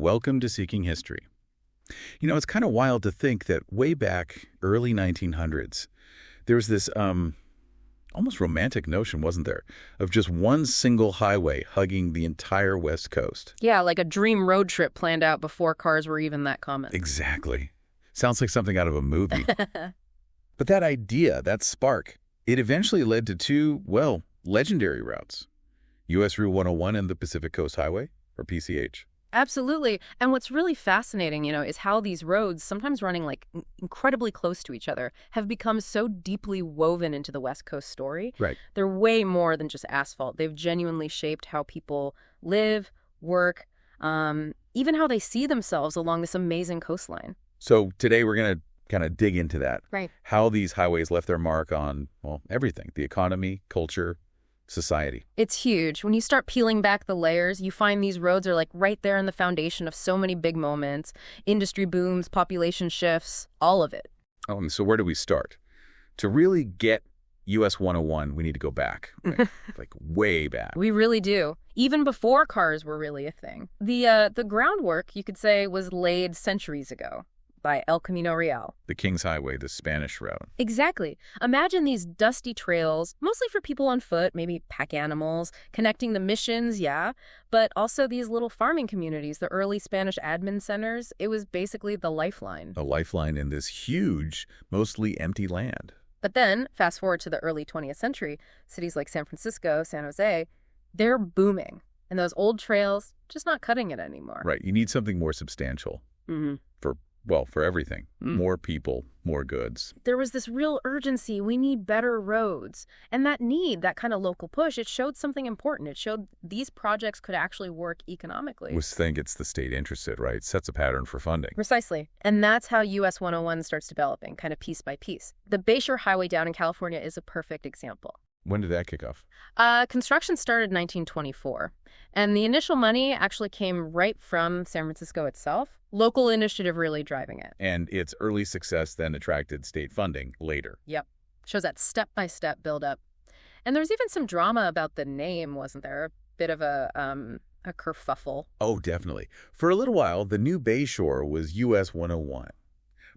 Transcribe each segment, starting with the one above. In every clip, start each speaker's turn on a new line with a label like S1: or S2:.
S1: welcome to Seeking History. You know, it's kind of wild to think that way back early 1900s, there was this almost romantic notion, wasn't there, of just one single highway hugging the entire West Coast.
S2: Yeah, like a dream road trip planned out before cars were even that common.
S1: Exactly. Sounds like something out of a movie. But that idea, that spark, it eventually led to two, well, legendary routes. US Route 101 and the Pacific Coast Highway, or PCH.
S2: Absolutely. And what's really fascinating, is how these roads, sometimes running like incredibly close to each other, have become so deeply woven into the West Coast story.
S1: Right.
S2: They're way more than just asphalt. They've genuinely shaped how people live, work, even how they see themselves along this amazing coastline.
S1: So today we're going to kind of dig into that.
S2: Right.
S1: How these highways left their mark on, well, everything. The economy, culture, society.
S2: It's huge. When you start peeling back the layers, you find these roads are like right there in the foundation of so many big moments, industry booms, population shifts, all of it.
S1: Oh, and so where do we start? To really get US 101, we need to go back, right? Like way back.
S2: We really do. Even before cars were really a thing. The groundwork, you could say, was laid centuries ago by El Camino Real.
S1: The King's Highway, the Spanish route.
S2: Exactly. Imagine these dusty trails, mostly for people on foot, maybe pack animals, connecting the missions, yeah, but also these little farming communities, the early Spanish admin centers. It was basically the lifeline.
S1: A lifeline in this huge, mostly empty land.
S2: But then, fast forward to the early 20th century, cities like San Francisco, San Jose, they're booming. And those old trails, just not cutting it anymore.
S1: Right. You need something more substantial for everything. More people, more goods.
S2: There was this real urgency. We need better roads. And that need, that kind of local push, it showed something important. It showed these projects could actually work economically.
S1: We think it's the state interested, right? Sets a pattern for funding.
S2: Precisely. And that's how US 101 starts developing, kind of piece by piece. The Bayshore Highway down in California is a perfect example.
S1: When did that kick off?
S2: Construction started in 1924. And the initial money actually came right from San Francisco itself. Local initiative really driving it.
S1: And its early success then attracted state funding later.
S2: Yep. Shows that step-by-step build-up. And there's even some drama about the name, wasn't there? A bit of a kerfuffle.
S1: Oh, definitely. For a little while, the new Bayshore was US 101.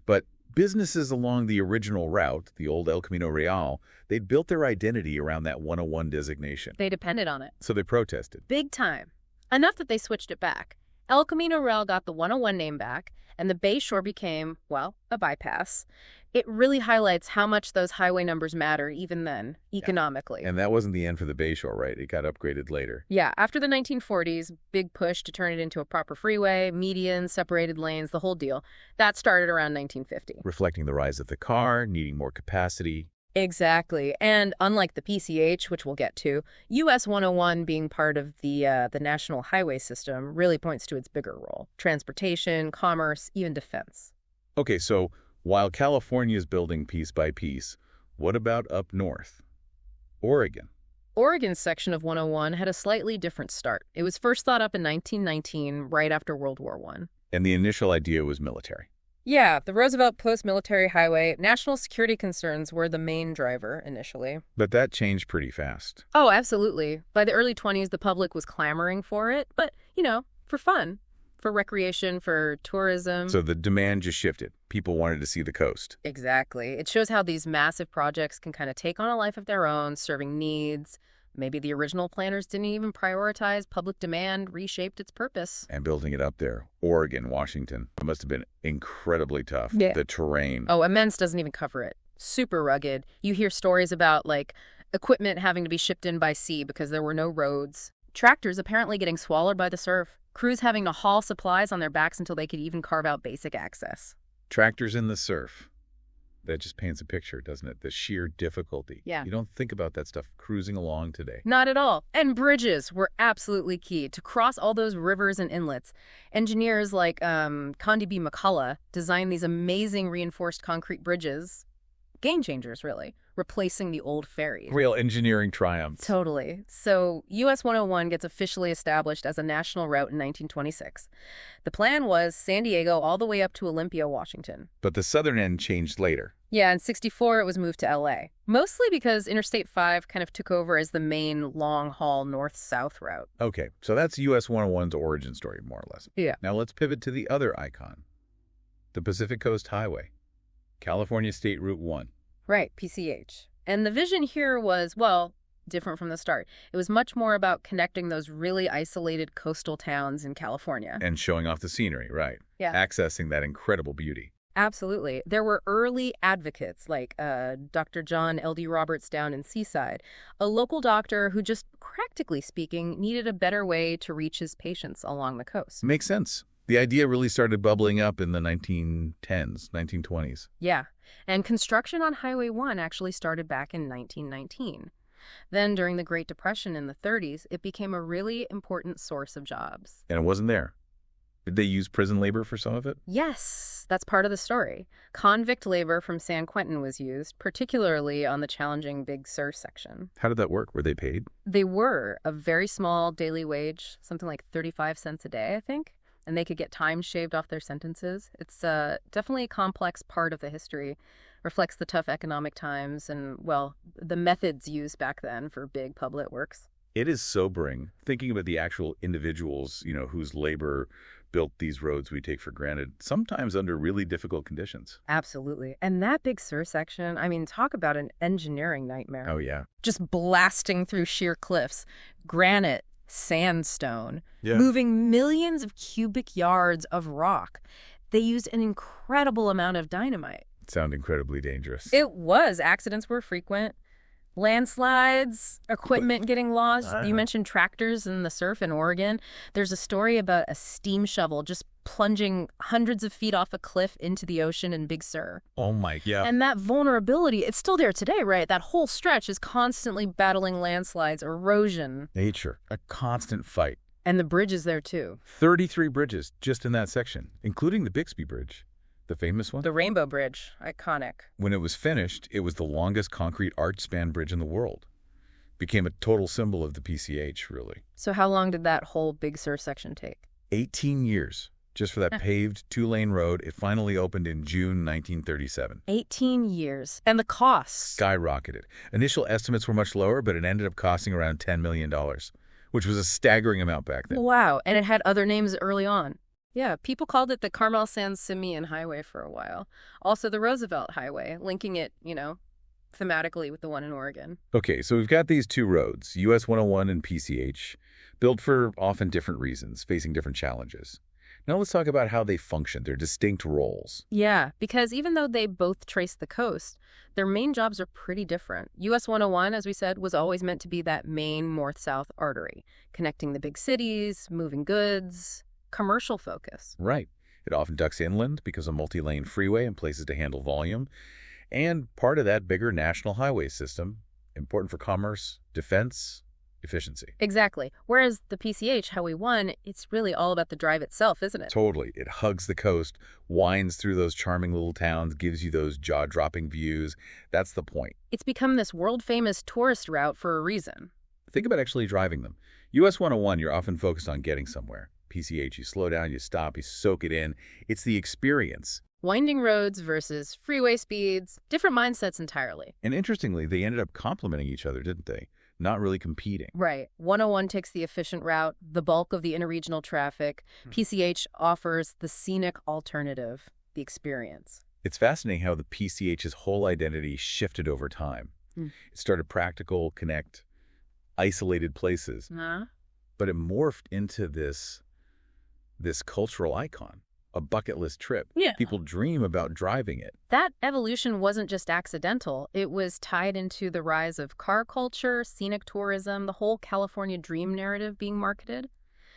S1: But businesses along the original route, the old El Camino Real, they'd built their identity around that 101 designation.
S2: They depended on it.
S1: So they protested.
S2: Big time. Enough that they switched it back. El Camino Real got the 101 name back, and the Bayshore became, well, a bypass. It really highlights how much those highway numbers matter even then, economically.
S1: Yeah. And that wasn't the end for the Bayshore, right? It got upgraded later.
S2: Yeah, after the 1940s, big push to turn it into a proper freeway, medians, separated lanes, the whole deal. That started around 1950.
S1: Reflecting the rise of the car, needing more capacity.
S2: Exactly. And unlike the PCH, which we'll get to, US 101 being part of the National Highway System really points to its bigger role. Transportation, commerce, even defense.
S1: Okay, so while California is building piece by piece, what about up north? Oregon.
S2: Oregon's section of 101 had a slightly different start. It was first thought up in 1919, right after World War I.
S1: And the initial idea was military.
S2: Yeah, the Roosevelt post-military highway, national security concerns were the main driver initially.
S1: But that changed pretty fast.
S2: Oh, absolutely. By the early 20s, the public was clamoring for it, but, for fun, for recreation, for tourism.
S1: So the demand just shifted. People wanted to see the coast.
S2: Exactly. It shows how these massive projects can kind of take on a life of their own, serving needs. Maybe the original planners didn't even prioritize public demand, reshaped its purpose.
S1: And building it up there, Oregon, Washington, it must have been incredibly tough.
S2: Yeah.
S1: The terrain.
S2: Oh, immense doesn't even cover it. Super rugged. You hear stories about, equipment having to be shipped in by sea because there were no roads. Tractors apparently getting swallowed by the surf. Crews having to haul supplies on their backs until they could even carve out basic access.
S1: Tractors in the surf. That just paints a picture, doesn't it? The sheer difficulty.
S2: Yeah.
S1: You don't think about that stuff cruising along today.
S2: Not at all. And bridges were absolutely key to cross all those rivers and inlets. Engineers like Condi B. McCullough designed these amazing reinforced concrete bridges. Game changers, really, replacing the old ferries.
S1: Real engineering triumphs.
S2: Totally. So US 101 gets officially established as a national route in 1926. The plan was San Diego all the way up to Olympia, Washington.
S1: But the southern end changed later.
S2: Yeah, in 64 it was moved to LA, mostly because Interstate 5 kind of took over as the main long-haul north-south route.
S1: Okay, so that's US 101's origin story, more or less.
S2: Yeah.
S1: Now let's pivot to the other icon, the Pacific Coast Highway, California State Route 1.
S2: Right, PCH. And the vision here was, well, different from the start. It was much more about connecting those really isolated coastal towns in California.
S1: And showing off the scenery, right.
S2: Yeah.
S1: Accessing that incredible beauty.
S2: Absolutely. There were early advocates like Dr. John L.D. Roberts down in Seaside, a local doctor who just, practically speaking, needed a better way to reach his patients along the coast.
S1: Makes sense. The idea really started bubbling up in the 1910s, 1920s.
S2: Yeah. And construction on Highway 1 actually started back in 1919. Then, during the Great Depression in the 30s, it became a really important source of jobs.
S1: And it wasn't there. Did they use prison labor for some of it?
S2: Yes, that's part of the story. Convict labor from San Quentin was used, particularly on the challenging Big Sur section.
S1: How did that work? Were they paid?
S2: They were a very small daily wage, something like 35 cents a day, I think, and they could get time shaved off their sentences. It's definitely a complex part of the history. Reflects the tough economic times and, well, the methods used back then for big public works.
S1: It is sobering, thinking about the actual individuals, whose labor built these roads we take for granted, sometimes under really difficult conditions.
S2: Absolutely. And that Big Sur section, I mean, talk about an engineering nightmare.
S1: Oh, yeah.
S2: Just blasting through sheer cliffs, granite, sandstone,
S1: Yeah.
S2: moving millions of cubic yards of rock. They used an incredible amount of dynamite.
S1: Sound incredibly dangerous.
S2: It was. Accidents were frequent. Landslides, equipment getting lost. You mentioned tractors in the surf in Oregon. There's a story about a steam shovel just plunging hundreds of feet off a cliff into the ocean in Big Sur.
S1: Oh, my, yeah.
S2: And that vulnerability, it's still there today, right? That whole stretch is constantly battling landslides, erosion.
S1: Nature, a constant fight.
S2: And the bridge is there, too.
S1: 33 bridges just in that section, including the Bixby Bridge, the famous one.
S2: The Rainbow Bridge, iconic.
S1: When it was finished, it was the longest concrete arch-span bridge in the world. Became a total symbol of the PCH, really.
S2: So how long did that whole Big Sur section take?
S1: 18 years, just for that paved two-lane road. It finally opened in June 1937.
S2: 18 years. And the costs?
S1: Skyrocketed. Initial estimates were much lower, but it ended up costing around $10 million, which was a staggering amount back then.
S2: Wow, and it had other names early on. Yeah, people called it the Carmel San Simeon Highway for a while. Also the Roosevelt Highway, linking it, thematically with the one in Oregon.
S1: Okay, so we've got these two roads, US 101 and PCH, built for often different reasons, facing different challenges. Now let's talk about how they function, their distinct roles.
S2: Yeah, because even though they both trace the coast, their main jobs are pretty different. US 101, as we said, was always meant to be that main north-south artery, connecting the big cities, moving goods, commercial focus.
S1: Right. It often ducks inland because of multi-lane freeway and places to handle volume. And part of that bigger national highway system, important for commerce, defense, efficiency.
S2: Exactly. Whereas the PCH, Highway 1, it's really all about the drive itself, isn't it?
S1: Totally. It hugs the coast, winds through those charming little towns, gives you those jaw-dropping views. That's the point.
S2: It's become this world-famous tourist route for a reason.
S1: Think about actually driving them. US 101, you're often focused on getting somewhere. PCH, you slow down, you stop, you soak it in. It's the experience.
S2: Winding roads versus freeway speeds, different mindsets entirely.
S1: And interestingly, they ended up complementing each other, didn't they? Not really competing.
S2: Right. 101 takes the efficient route, the bulk of the interregional traffic. PCH offers the scenic alternative, the experience.
S1: It's fascinating how the PCH's whole identity shifted over time. It started practical, connect, isolated places. But it morphed into this cultural icon, a bucket list trip.
S2: Yeah.
S1: People dream about driving it.
S2: That evolution wasn't just accidental. It was tied into the rise of car culture, scenic tourism, the whole California dream narrative being marketed.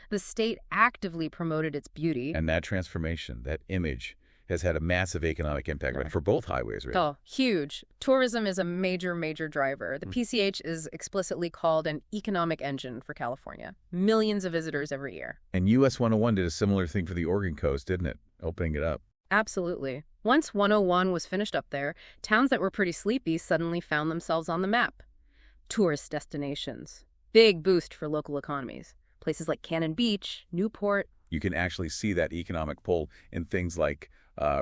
S2: The state actively promoted its beauty.
S1: And that transformation, that image, has had a massive economic impact for both highways, really.
S2: Oh, huge. Tourism is a major, major driver. The PCH is explicitly called an economic engine for California. Millions of visitors every year.
S1: And US 101 did a similar thing for the Oregon coast, didn't it? Opening it up.
S2: Absolutely. Once 101 was finished up there, towns that were pretty sleepy suddenly found themselves on the map. Tourist destinations. Big boost for local economies. Places like Cannon Beach, Newport.
S1: You can actually see that economic pull in things like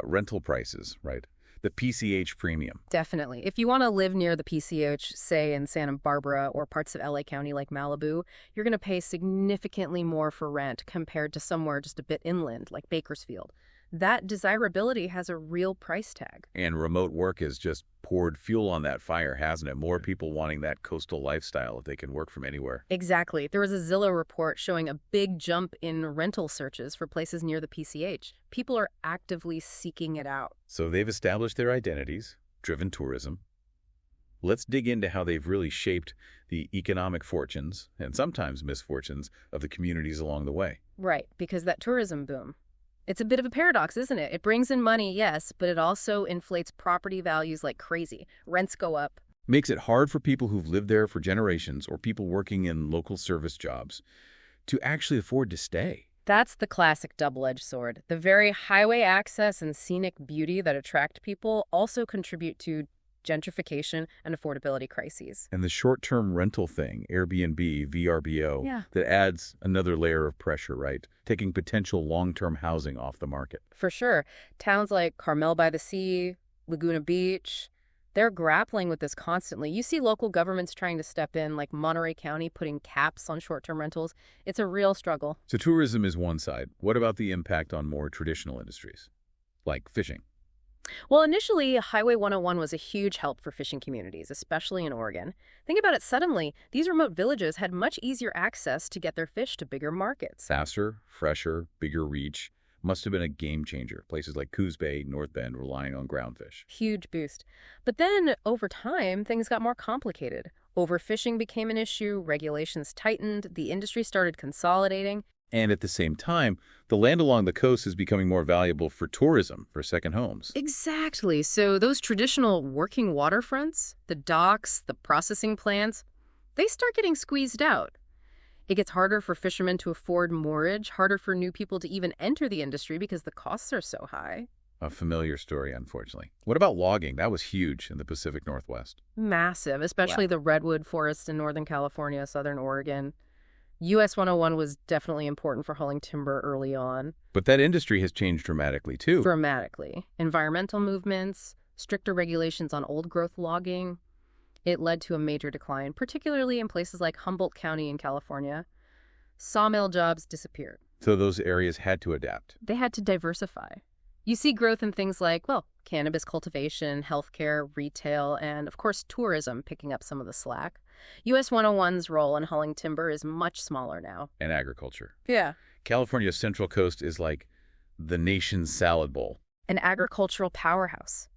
S1: rental prices, right? The PCH premium.
S2: Definitely. If you want to live near the PCH, say in Santa Barbara or parts of LA County like Malibu, you're going to pay significantly more for rent compared to somewhere just a bit inland like Bakersfield. That desirability has a real price tag.
S1: And remote work has just poured fuel on that fire, hasn't it? More people wanting that coastal lifestyle if they can work from anywhere.
S2: Exactly. There was a Zillow report showing a big jump in rental searches for places near the PCH. People are actively seeking it out.
S1: So they've established their identities, driven tourism. Let's dig into how they've really shaped the economic fortunes, and sometimes misfortunes, of the communities along the way.
S2: Right, because that tourism boom. It's a bit of a paradox, isn't it? It brings in money, yes, but it also inflates property values like crazy. Rents go up.
S1: Makes it hard for people who've lived there for generations or people working in local service jobs to actually afford to stay.
S2: That's the classic double-edged sword. The very highway access and scenic beauty that attract people also contribute to gentrification and affordability crises.
S1: And the short-term rental thing, Airbnb, VRBO, that adds another layer of pressure, right? Taking potential long-term housing off the market.
S2: For sure. Towns like Carmel by the Sea, Laguna Beach, they're grappling with this constantly. You see local governments trying to step in, like Monterey County putting caps on short-term rentals. It's a real struggle.
S1: So tourism is one side. What about the impact on more traditional industries, like fishing?
S2: Well, initially, Highway 101 was a huge help for fishing communities, especially in Oregon. Think about it suddenly. These remote villages had much easier access to get their fish to bigger markets.
S1: Faster, fresher, bigger reach. Must have been a game changer. Places like Coos Bay, North Bend relying on groundfish.
S2: Huge boost. But then, over time, things got more complicated. Overfishing became an issue, regulations tightened, the industry started consolidating.
S1: And at the same time, the land along the coast is becoming more valuable for tourism, for second homes.
S2: Exactly. So those traditional working waterfronts, the docks, the processing plants, they start getting squeezed out. It gets harder for fishermen to afford moorage, harder for new people to even enter the industry because the costs are so high.
S1: A familiar story, unfortunately. What about logging? That was huge in the Pacific Northwest.
S2: Massive, especially the redwood forests in Northern California, Southern Oregon. US-101 was definitely important for hauling timber early on.
S1: But that industry has changed dramatically, too.
S2: Dramatically. Environmental movements, stricter regulations on old-growth logging. It led to a major decline, particularly in places like Humboldt County in California. Sawmill jobs disappeared.
S1: So those areas had to adapt.
S2: They had to diversify. You see growth in things like, well, cannabis cultivation, healthcare, retail, and, of course, tourism picking up some of the slack. US-101's role in hauling timber is much smaller now.
S1: And agriculture.
S2: Yeah.
S1: California's Central Coast is like the nation's salad bowl.
S2: An agricultural powerhouse.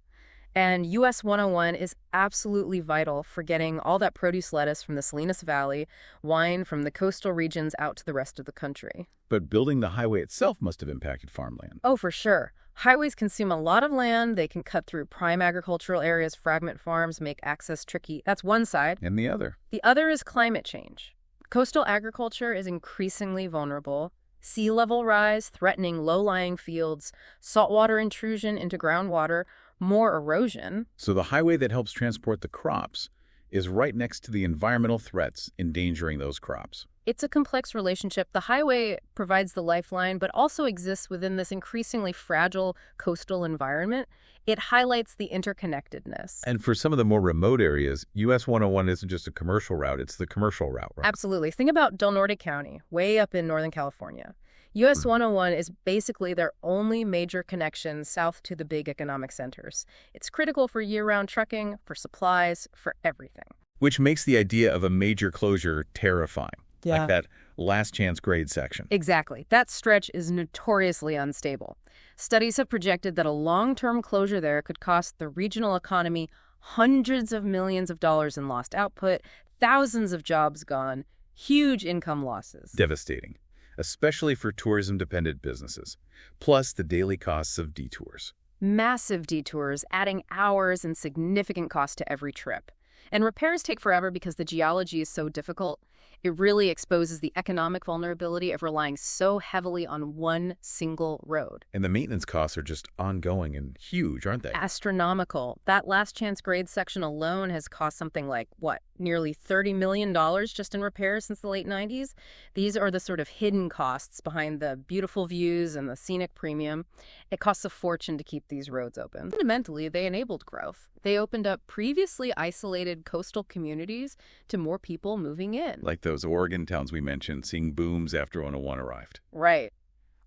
S2: And US-101 is absolutely vital for getting all that produce lettuce from the Salinas Valley, wine from the coastal regions out to the rest of the country.
S1: But building the highway itself must have impacted farmland.
S2: Oh, for sure. Highways consume a lot of land. They can cut through prime agricultural areas, fragment farms, make access tricky. That's one side.
S1: And the other?
S2: The other is climate change. Coastal agriculture is increasingly vulnerable. Sea level rise threatening low-lying fields, saltwater intrusion into groundwater, more erosion.
S1: So the highway that helps transport the crops is right next to the environmental threats endangering those crops.
S2: It's a complex relationship. The highway provides the lifeline, but also exists within this increasingly fragile coastal environment. It highlights the interconnectedness.
S1: And for some of the more remote areas, US-101 isn't just a commercial route, it's the commercial route, right?
S2: Absolutely. Think about Del Norte County, way up in Northern California. US-101 is basically their only major connection south to the big economic centers. It's critical for year-round trucking, for supplies, for everything.
S1: Which makes the idea of a major closure terrifying.
S2: Yeah.
S1: Like that last chance grade section.
S2: Exactly. That stretch is notoriously unstable. Studies have projected that a long-term closure there could cost the regional economy hundreds of millions of dollars in lost output, thousands of jobs gone, huge income losses.
S1: Devastating, especially for tourism-dependent businesses, plus the daily costs of detours.
S2: Massive detours, adding hours and significant cost to every trip. And repairs take forever because the geology is so difficult. It really exposes the economic vulnerability of relying so heavily on one single road.
S1: And the maintenance costs are just ongoing and huge, aren't they?
S2: Astronomical. That last chance grade section alone has cost something like, what, nearly $30 million just in repairs since the late 90s? These are the sort of hidden costs behind the beautiful views and the scenic premium. It costs a fortune to keep these roads open. Fundamentally, they enabled growth. They opened up previously isolated coastal communities to more people moving in.
S1: Like those Oregon towns we mentioned, seeing booms after 101 arrived.
S2: Right.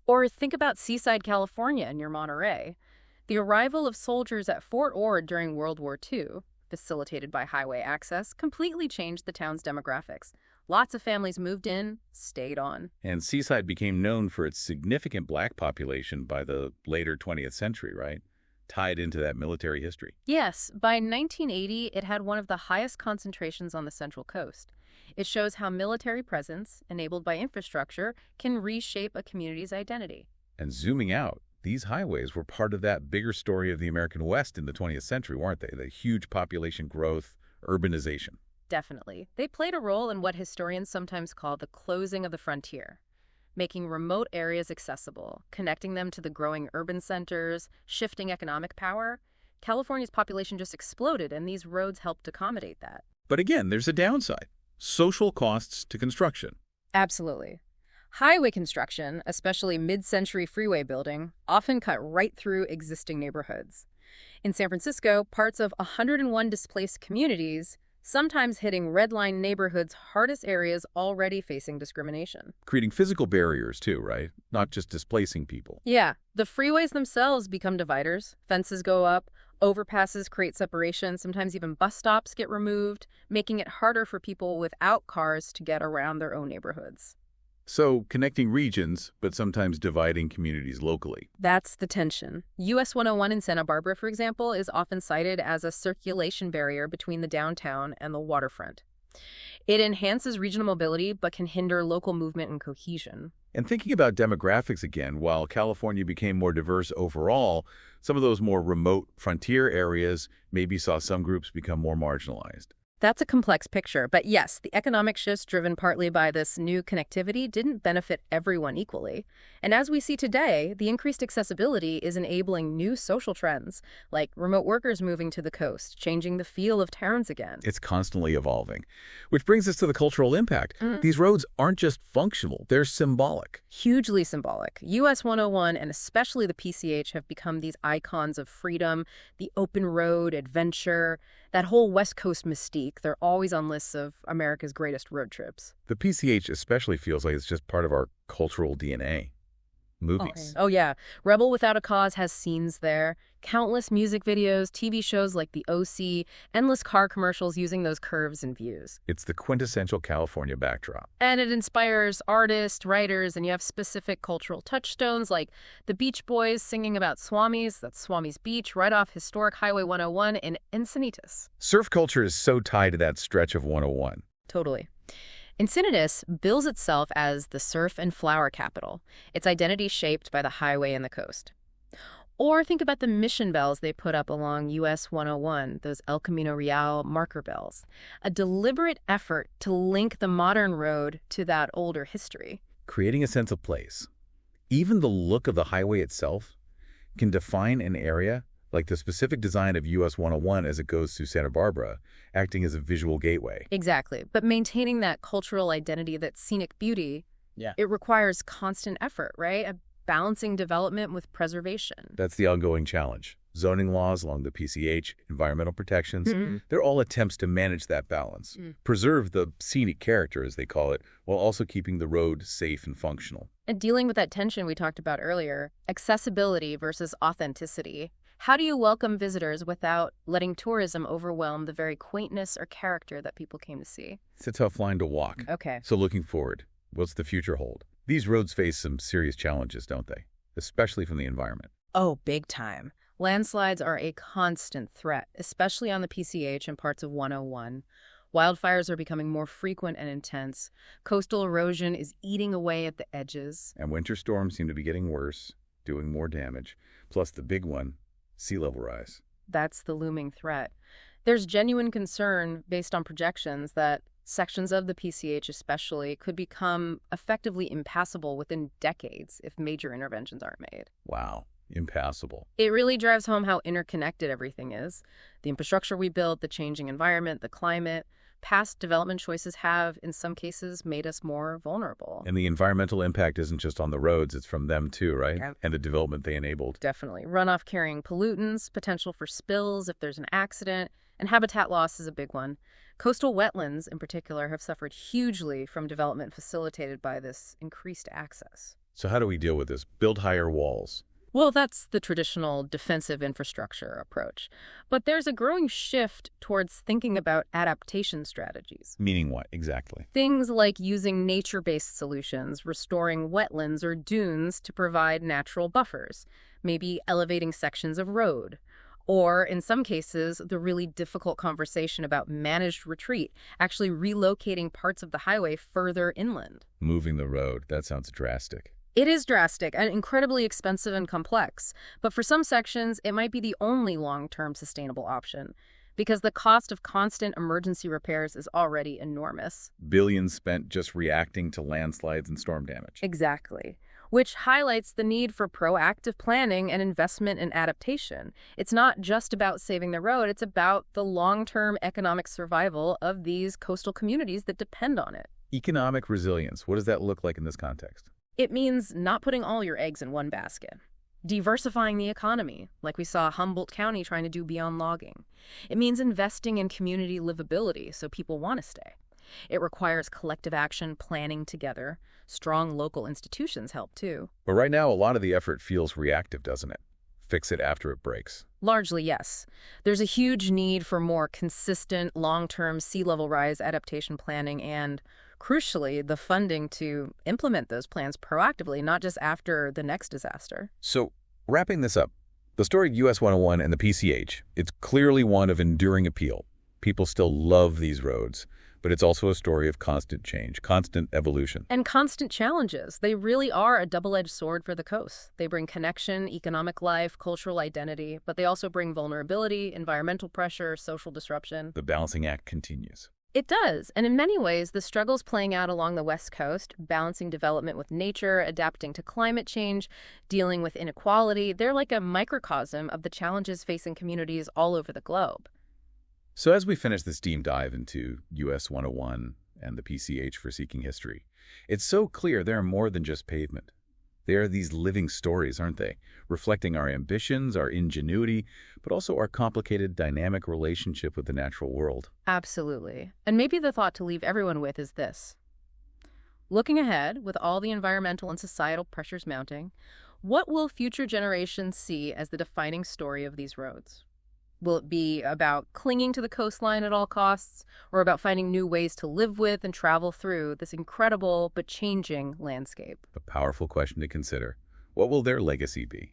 S2: Or think about Seaside, California near Monterey. The arrival of soldiers at Fort Ord during World War II, facilitated by highway access, completely changed the town's demographics. Lots of families moved in, stayed on.
S1: And Seaside became known for its significant black population by the later 20th century, right? Tied into that military history.
S2: Yes, by 1980, it had one of the highest concentrations on the Central Coast. It shows how military presence, enabled by infrastructure, can reshape a community's identity.
S1: And zooming out, these highways were part of that bigger story of the American West in the 20th century, weren't they? The huge population growth, urbanization.
S2: Definitely. They played a role in what historians sometimes call the closing of the frontier, making remote areas accessible, connecting them to the growing urban centers, shifting economic power. California's population just exploded, and these roads helped accommodate that.
S1: But again, there's a downside. Social costs to construction.
S2: Absolutely. Highway construction, especially mid-century freeway building, often cut right through existing neighborhoods. In San Francisco, parts of 101 displaced communities, sometimes hitting red-line neighborhoods' hardest areas already facing discrimination.
S1: Creating physical barriers too, right? Not just displacing people.
S2: Yeah, the freeways themselves become dividers. Fences go up, overpasses create separation, sometimes even bus stops get removed, making it harder for people without cars to get around their own neighborhoods.
S1: So connecting regions, but sometimes dividing communities locally.
S2: That's the tension. US-101 in Santa Barbara, for example, is often cited as a circulation barrier between the downtown and the waterfront. It enhances regional mobility, but can hinder local movement and cohesion.
S1: And thinking about demographics again, while California became more diverse overall, some of those more remote frontier areas maybe saw some groups become more marginalized.
S2: That's a complex picture, but yes, the economic shifts driven partly by this new connectivity didn't benefit everyone equally. And as we see today, the increased accessibility is enabling new social trends, like remote workers moving to the coast, changing the feel of towns again.
S1: It's constantly evolving. Which brings us to the cultural impact. These roads aren't just functional, they're symbolic.
S2: Hugely symbolic. US-101 and especially the PCH have become these icons of freedom, the open road, adventure, that whole West Coast mystique. They're always on lists of America's greatest road trips.
S1: The PCH especially feels like it's just part of our cultural DNA. Movies.
S2: Oh, yeah. Rebel Without a Cause has scenes there. Countless music videos, TV shows like The OC, endless car commercials using those curves and views.
S1: It's the quintessential California backdrop.
S2: And it inspires artists, writers, and you have specific cultural touchstones like the Beach Boys singing about Swami's, that's Swami's Beach, right off historic Highway 101 in Encinitas.
S1: Surf culture is so tied to that stretch of 101.
S2: Totally. Encinitas bills itself as the surf and flower capital, its identity shaped by the highway and the coast. Or think about the mission bells they put up along US 101, those El Camino Real marker bells, a deliberate effort to link the modern road to that older history.
S1: Creating a sense of place. Even the look of the highway itself can define an area, like the specific design of US 101 as it goes through Santa Barbara, acting as a visual gateway.
S2: Exactly. But maintaining that cultural identity, that scenic beauty, it requires constant effort, right? A balancing development with preservation.
S1: That's the ongoing challenge. Zoning laws along the PCH, environmental protections, they're all attempts to manage that balance, preserve the scenic character, as they call it, while also keeping the road safe and functional.
S2: And dealing with that tension we talked about earlier, accessibility versus authenticity. How do you welcome visitors without letting tourism overwhelm the very quaintness or character that people came to see?
S1: It's a tough line to walk.
S2: Okay.
S1: So looking forward, what's the future hold? These roads face some serious challenges, don't they? Especially from the environment.
S2: Oh, big time. Landslides are a constant threat, especially on the PCH and parts of 101. Wildfires are becoming more frequent and intense. Coastal erosion is eating away at the edges.
S1: And winter storms seem to be getting worse, doing more damage. Plus the big one, sea level rise.
S2: That's the looming threat. There's genuine concern based on projections that Sections of the PCH especially could become effectively impassable within decades if major interventions aren't made.
S1: Wow, impassable.
S2: It really drives home how interconnected everything is. The infrastructure we built, the changing environment, the climate. Past development choices have, in some cases, made us more vulnerable.
S1: And the environmental impact isn't just on the roads, it's from them too, right?
S2: Yeah.
S1: And the development they enabled.
S2: Definitely. Runoff carrying pollutants, potential for spills if there's an accident, and habitat loss is a big one. Coastal wetlands, in particular, have suffered hugely from development facilitated by this increased access.
S1: So how do we deal with this? Build higher walls.
S2: Well, that's the traditional defensive infrastructure approach. But there's a growing shift towards thinking about adaptation strategies.
S1: Meaning what, exactly?
S2: Things like using nature-based solutions, restoring wetlands or dunes to provide natural buffers, maybe elevating sections of road. Or, in some cases, the really difficult conversation about managed retreat, actually relocating parts of the highway further inland.
S1: Moving the road, that sounds drastic.
S2: It is drastic and incredibly expensive and complex, but for some sections, it might be the only long-term sustainable option, because the cost of constant emergency repairs is already enormous.
S1: Billions spent just reacting to landslides and storm damage.
S2: Exactly. Which highlights the need for proactive planning and investment in adaptation. It's not just about saving the road, it's about the long-term economic survival of these coastal communities that depend on it.
S1: Economic resilience, what does that look like in this context?
S2: It means not putting all your eggs in one basket. Diversifying the economy, like we saw Humboldt County trying to do beyond logging. It means investing in community livability so people want to stay. It requires collective action, planning together. Strong local institutions help too.
S1: But right now, a lot of the effort feels reactive, doesn't it? Fix it after it breaks.
S2: Largely, yes. There's a huge need for more consistent, long-term sea level rise adaptation planning and, crucially, the funding to implement those plans proactively, not just after the next disaster.
S1: So, wrapping this up, the story of US-101 and the PCH, it's clearly one of enduring appeal. People still love these roads, but it's also a story of constant change, constant evolution.
S2: And constant challenges. They really are a double-edged sword for the coast. They bring connection, economic life, cultural identity, but they also bring vulnerability, environmental pressure, social disruption.
S1: The balancing act continues.
S2: It does, and in many ways, the struggles playing out along the West Coast, balancing development with nature, adapting to climate change, dealing with inequality, they're like a microcosm of the challenges facing communities all over the globe.
S1: So as we finish this deep dive into US-101 and the PCH for Seeking History, it's so clear they're more than just pavement. They are these living stories, aren't they? Reflecting our ambitions, our ingenuity, but also our complicated, dynamic relationship with the natural world.
S2: Absolutely. And maybe the thought to leave everyone with is this. Looking ahead, with all the environmental and societal pressures mounting, what will future generations see as the defining story of these roads? Will it be about clinging to the coastline at all costs, or about finding new ways to live with and travel through this incredible but changing landscape?
S1: A powerful question to consider. What will their legacy be?